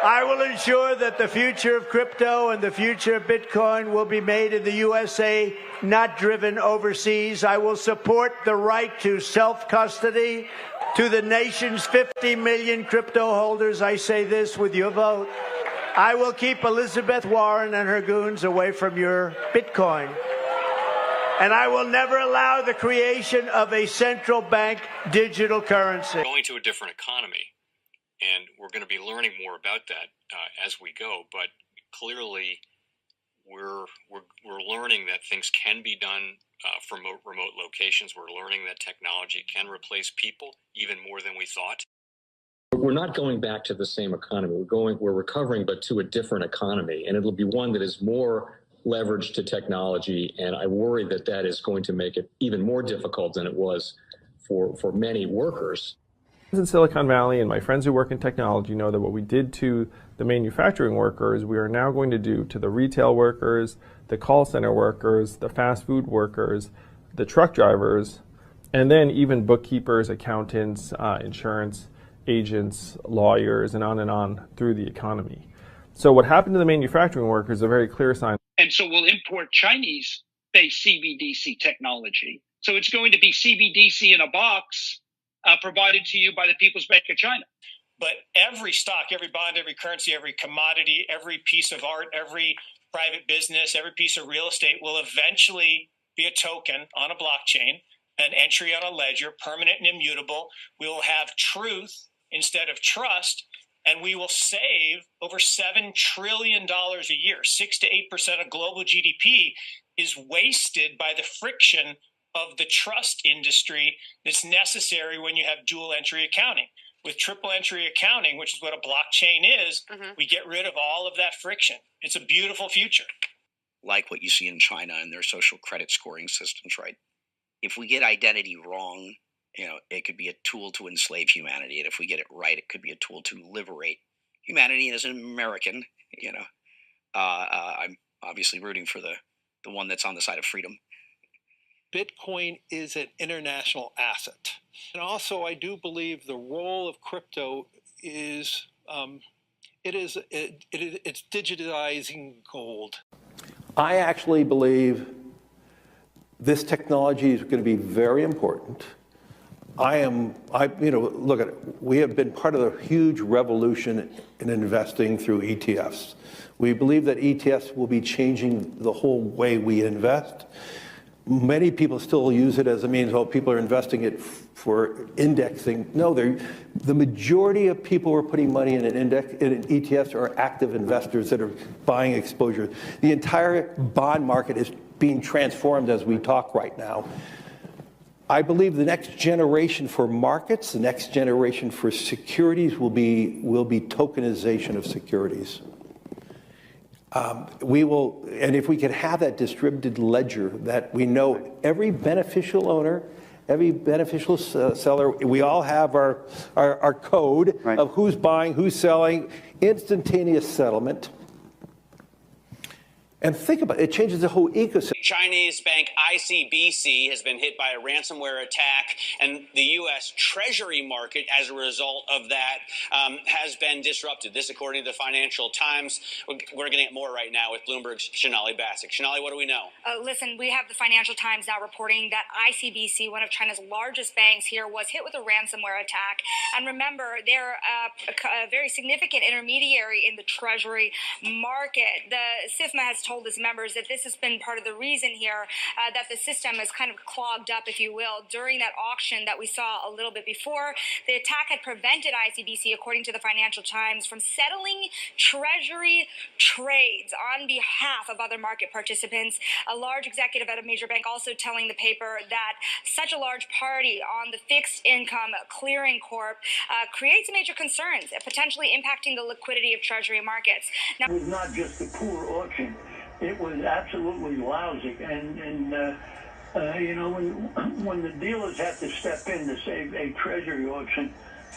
I will ensure that the future of crypto and the future of Bitcoin will be made in the USA, not driven overseas. I will support the right to self-custody to the nation's 50 million crypto holders. I say this with your vote. I will keep Elizabeth Warren and her goons away from your Bitcoin. And I will never allow the creation of a central bank digital currency. Going to a different economy, and we're going to be learning more about that as we go. But clearly, we're learning that things can be done from remote locations. We're learning that technology can replace people even more than we thought. We're not going back to the same economy. We're recovering, but to a different economy, and it'll be one that is more leveraged to technology. And I worry that that is going to make it even more difficult than it was for many workers. In Silicon Valley, and my friends who work in technology know that what we did to the manufacturing workers, we are now going to do to the retail workers, the call center workers, the fast food workers, the truck drivers, and then even bookkeepers, accountants, insurance agents, lawyers, and on through the economy. So what happened to the manufacturing workers is a very clear sign. And so we'll import Chinese-based CBDC technology. So it's going to be CBDC in a box provided to you by the People's Bank of China. But every stock, every bond, every currency, every commodity, every piece of art, every private business, every piece of real estate will eventually be a token on a blockchain, an entry on a ledger, permanent and immutable. We will have truth instead of trust, and we will save over $7 trillion a year. 6 to 8% of global GDP is wasted by the friction of the trust industry that's necessary when you have dual entry accounting. With triple entry accounting, which is what a blockchain is, we get rid of all of that friction. It's a beautiful future. Like what you see in China and their social credit scoring systems, right? If we get identity wrong, it could be a tool to enslave humanity. And if we get it right, it could be a tool to liberate humanity. And as an American, I'm obviously rooting for the one that's on the side of freedom. Bitcoin is an international asset. And also, I do believe the role of crypto is, it's digitizing gold. I actually believe this technology is going to be very important. Look at it. We have been part of the huge revolution in investing through ETFs. We believe that ETFs will be changing the whole way we invest. Many people still use it as a means, people are investing it for indexing. No, the majority of people who are putting money in in ETFs are active investors that are buying exposure. The entire bond market is being transformed as we talk right now. I believe the next generation for markets, the next generation for securities will be tokenization of securities. And if we could have that distributed ledger that we know every beneficial owner, every beneficial seller, we all have our code of who's buying, who's selling, instantaneous settlement. And think about it, it changes the whole ecosystem. Chinese bank ICBC has been hit by a ransomware attack, and the U.S. Treasury market, as a result of that, has been disrupted. This, according to the Financial Times. We're getting more right now with Bloomberg's Shonali Bassick. Shonali, what do we know? Listen, we have the Financial Times now reporting that ICBC, one of China's largest banks here, was hit with a ransomware attack. And remember, they're a very significant intermediary in the Treasury market. The SIFMA has told its members that this has been part of the reason here that the system is kind of clogged up, if you will, during that auction that we saw a little bit before. The attack had prevented ICBC, according to the Financial Times, from settling Treasury trades on behalf of other market participants. A large executive at a major bank also telling the paper that such a large party on the fixed income clearing corp creates major concerns, potentially impacting the liquidity of Treasury markets. Now, it was not just a poor auction. It was absolutely lousy, and when the dealers have to step in to save a treasury auction,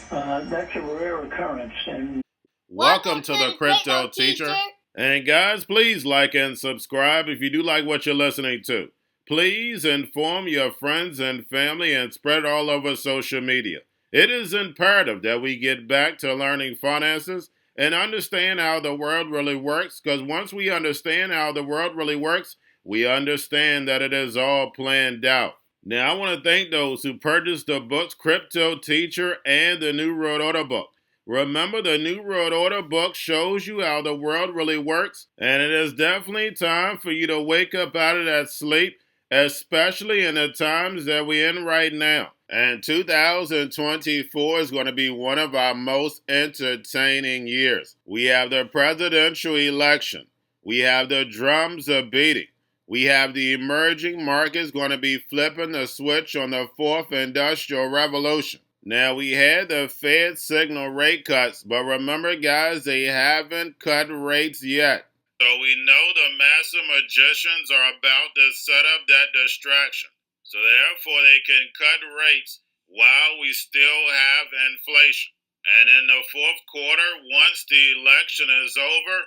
that's a rare occurrence. And welcome to the Crypto Teacher. And guys, please like and subscribe if you do like what you're listening to. Please inform your friends and family and spread all over social media. It is imperative that we get back to learning finances and understand how the world really works, because once we understand how the world really works, we understand that it is all planned out. Now, I want to thank those who purchased the books Cryptoteacher and the New World Order book. Remember, the New World Order book shows you how the world really works, and it is definitely time for you to wake up out of that sleep, especially in the times that we're in right now. And 2024 is going to be one of our most entertaining years. We have the presidential election. We have the drums are beating. We have the emerging markets going to be flipping the switch on the fourth industrial revolution. Now, we had the Fed signal rate cuts, but remember, guys, they haven't cut rates yet. So we know the master magicians are about to set up that distraction. So therefore, they can cut rates while we still have inflation. And in the fourth quarter, once the election is over,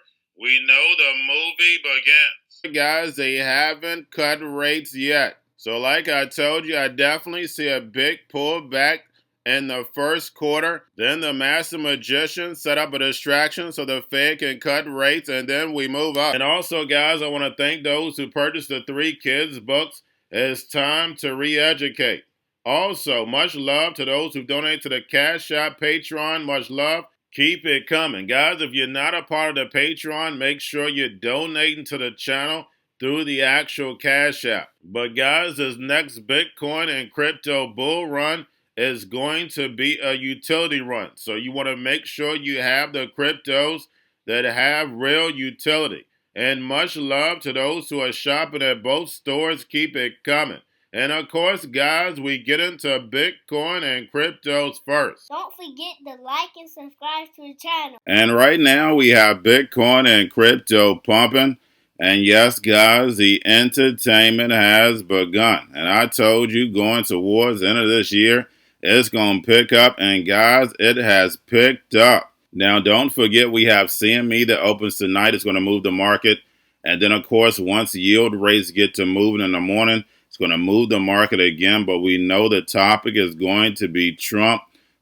we know the movie begins. Guys, they haven't cut rates yet. So like I told you, I definitely see a big pullback in the first quarter. Then the master magician set up a distraction so the Fed can cut rates, and then we move up. And also, guys, I want to thank those who purchased the 3 kids books. It's time to re-educate. Also, much love to those who donate to the Cash App, Patreon. Much love. Keep it coming. Guys, if you're not a part of the Patreon, make sure you're donating to the channel through the actual Cash App. But guys, this next Bitcoin and crypto bull run is going to be a utility run. So you want to make sure you have the cryptos that have real utility. And much love to those who are shopping at both stores. Keep it coming. And of course, guys, we get into Bitcoin and cryptos first. Don't forget to like and subscribe to the channel. And right now we have Bitcoin and crypto pumping. And yes, guys, the entertainment has begun. And I told you going towards the end of this year, it's going to pick up. And guys, it has picked up. Now, don't forget we have CME that opens tonight. It's going to move the market. And then, of course, once yield rates get to moving in the morning, it's going to move the market again. But we know the topic is going to be Trump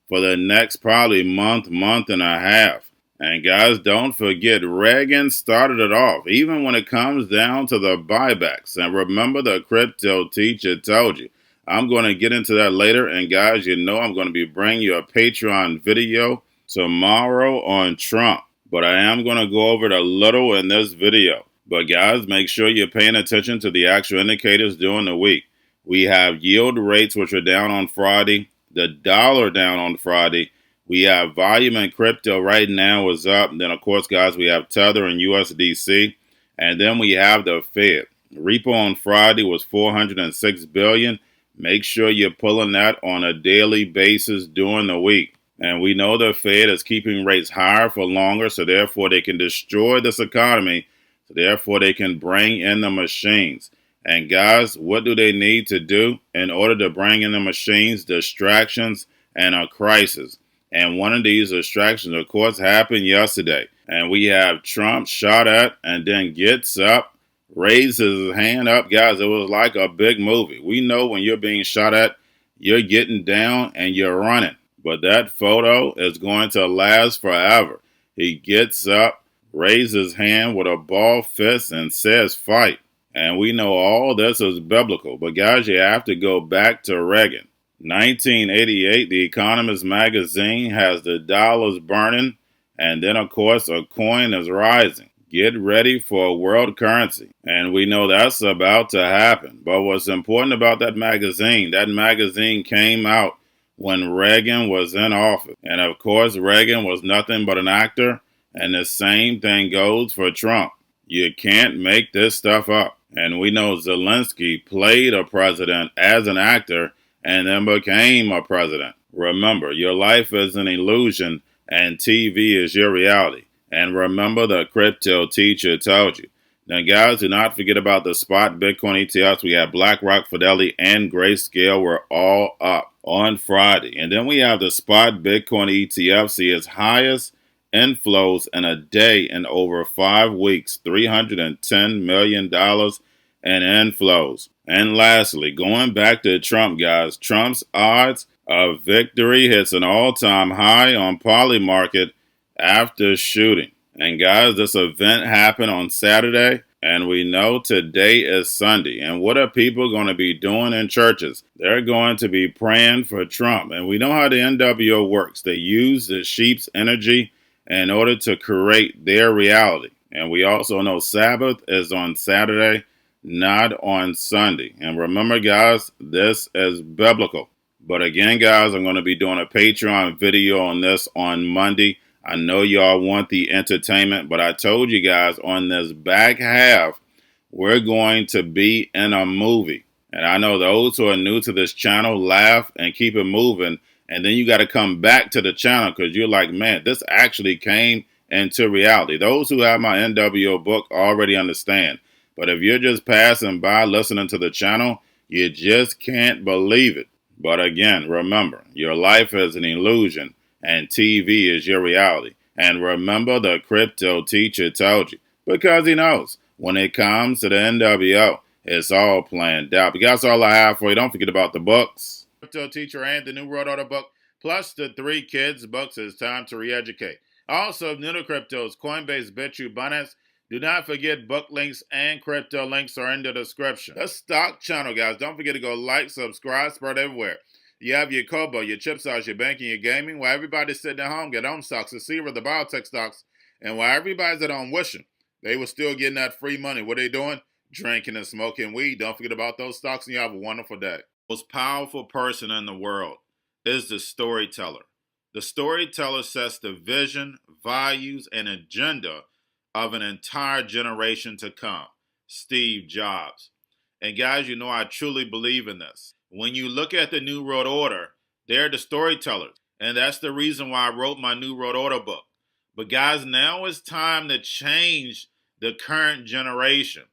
for the next probably month and a half. And guys, don't forget, Reagan started it off, even when it comes down to the buybacks. And remember, the crypto teacher told you. I'm going to get into that later. And guys, you know I'm going to be bringing you a Patreon video tomorrow on Trump. But I am going to go over it a little in this video. But guys, make sure you're paying attention to the actual indicators during the week. We have yield rates, which are down on Friday. The dollar down on Friday. We have volume in crypto right now is up. And then, of course, guys, we have Tether and USDC. And then we have the Fed. Repo on Friday was $406 billion. Make sure you're pulling that on a daily basis during the week. And we know the Fed is keeping rates higher for longer, so therefore they can destroy this economy. So therefore they can bring in the machines. And guys, what do they need to do in order to bring in the machines? Distractions and a crisis. And one of these distractions, of course, happened yesterday. And we have Trump shot at and then gets up, raises his hand up. Guys, it was like a big movie. We know when you're being shot at, you're getting down and you're running. But that photo is going to last forever. He gets up, raises his hand with a ball fist and says fight. And we know all this is biblical. But guys, you have to go back to Reagan. 1988, The Economist magazine has the dollars burning. And then, of course, a coin is rising. Get ready for a world currency. And we know that's about to happen. But what's important about that magazine came out when Reagan was in office. And of course, Reagan was nothing but an actor. And the same thing goes for Trump. You can't make this stuff up. And we know Zelensky played a president as an actor and then became a president. Remember, your life is an illusion and TV is your reality. And remember, the crypto teacher told you. Now, guys, do not forget about the spot Bitcoin ETFs. We have BlackRock, Fidelity, and Grayscale were all up on Friday. And then we have the spot Bitcoin ETF see its highest inflows in a day in over 5 weeks, $310 million in inflows. And lastly, going back to Trump, guys, Trump's odds of victory hits an all-time high on Polymarket after shooting. And guys, this event happened on Saturday, and we know today is Sunday. And what are people going to be doing in churches? They're going to be praying for Trump. And we know how the NWO works. They use the sheep's energy in order to create their reality. And we also know Sabbath is on Saturday, not on Sunday. And remember, guys, this is biblical. But again, guys, I'm going to be doing a Patreon video on this on Monday. I know y'all want the entertainment, but I told you guys on this back half, we're going to be in a movie. And I know those who are new to this channel laugh and keep it moving. And then you got to come back to the channel because you're like, man, this actually came into reality. Those who have my NWO book already understand. But if you're just passing by listening to the channel, you just can't believe it. But again, remember, your life is an illusion and TV is your reality. And remember, the crypto teacher told you, because he knows when it comes to the NWO, it's all planned out. But that's all I have for you. Don't forget about the books. Crypto Teacher and the New World Order book, plus the 3 kids books. It's time to re-educate. Also, new to cryptos, Coinbase, Bitrue, Binance. Do not forget book links and crypto links are in the description. The stock channel, guys. Don't forget to go like, subscribe, spread everywhere. You have your Kobo, your chip stocks, your banking, your gaming. While everybody's sitting at home, get home stocks, the Seaver, the biotech stocks. And while everybody's at home wishing they were still getting that free money, what are they doing? Drinking and smoking weed. Don't forget about those stocks, and you have a wonderful day. The most powerful person in the world is the storyteller. The storyteller sets the vision, values, and agenda of an entire generation to come. Steve Jobs. And guys, you know I truly believe in this. When you look at the New World Order, they're the storytellers. And that's the reason why I wrote my New World Order book. But guys, now it's time to change the current generation.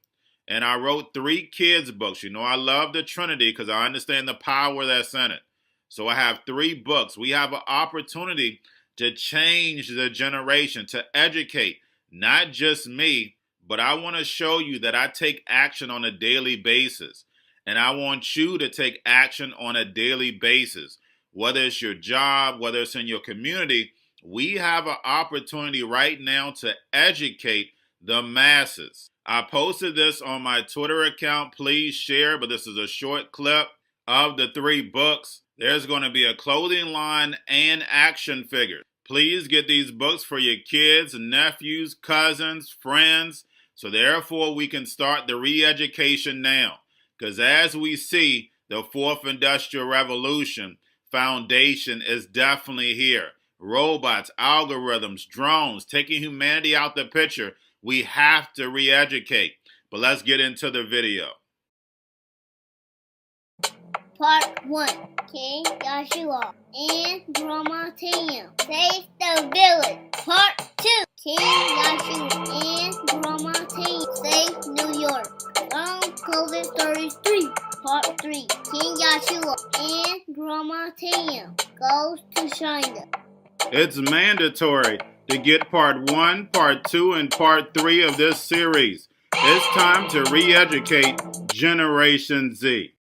And I wrote 3 kids books. You know I love the Trinity because I understand the power that's in it. So I have 3 books. We have an opportunity to change the generation, to educate, not just me, but I want to show you that I take action on a daily basis. And I want you to take action on a daily basis. Whether it's your job, whether it's in your community, we have an opportunity right now to educate the masses. I posted this on my Twitter account. Please share, but this is a short clip of the 3 books. There's going to be a clothing line and action figures. Please get these books for your kids, nephews, cousins, friends, so therefore we can start the re-education now. Because as we see, the 4th Industrial Revolution foundation is definitely here. Robots, algorithms, drones, taking humanity out the picture. We have to re-educate. But let's get into the video. Part 1. King Joshua and Grandma Tam save the village. Part 2. King Joshua and Grandma Tam save New York from COVID-33. Part 3. King Joshua and Grandma Tam goes to China. It's mandatory to get part 1, part 2, and part 3 of this series. It's time to re-educate Generation Z.